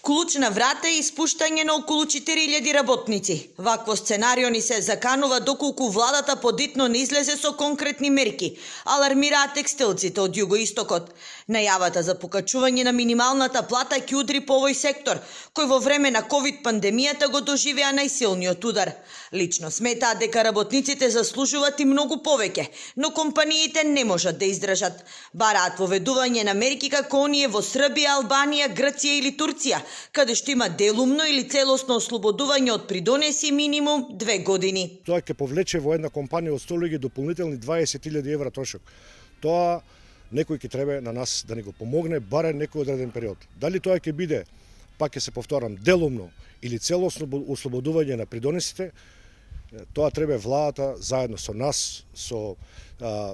Клуч на врата и испуштање на околу 4000 работници. Вакво сценарио ни се заканува доколку владата подитно не излезе со конкретни мерки, алармираат текстилците од југоистокот. Најавата за покачување на минималната плата ќе удри по овој сектор, кој во време на ковид пандемијата го доживеа најсилниот удар. Лично сметаат дека работниците заслужуваат и многу повеќе, но компаниите не можат да издржат. Бараат воведување на мерки како оние во Србија, Албанија, Грција или Турција, каде што има делумно или целосно ослободување од придонеси минимум 2 години. Тоа ќе повлече во една компанија од 100 луѓе дополнителни 20.000 евра трошок. Тоа некој ќе треба на нас да ни го помогне барем некој одреден период. Дали тоа ќе биде, пак ќе се повторам, делумно или целосно ослободување на придонесите, тоа треба владата заедно со нас, со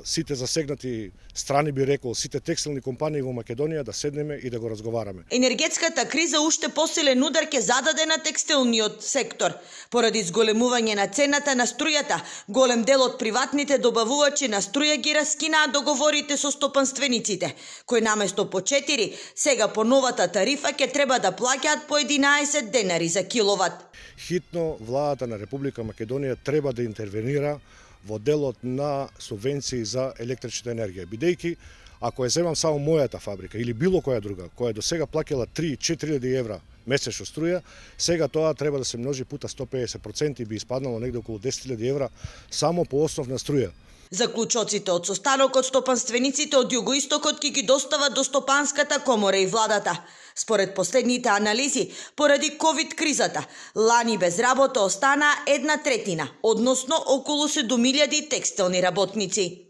сите засегнати страни, би рекол, сите текстилни компании во Македонија да седнеме и да го разговараме. Енергетската криза уште посилен удар ќе зададе на текстилниот сектор. Поради зголемување на цената на струјата, голем дел од приватните добавувачи на струја ги раскинаа договорите со стопанствениците, кои наместо по 4, сега по новата тарифа ќе треба да плаќаат по 11 денари за киловат. Хитно владата на Република Македонија треба да интервенира во делот на субвенции за електрична енергија, бидејќи ако ја земам само мојата фабрика или било која друга, која до сега плаќала 3-4.000 евра месечно струја, сега тоа треба да се множи пута 150% и би испаднало негде околу 10.000 евра само по основна струја. Заклучоците од состанокот стопанствениците од југоистокот ќе ги достават до Стопанската комора и владата. Според последните анализи, поради ковид кризата, лани без работа остана 1/3, односно околу 7.000 текстилни работници.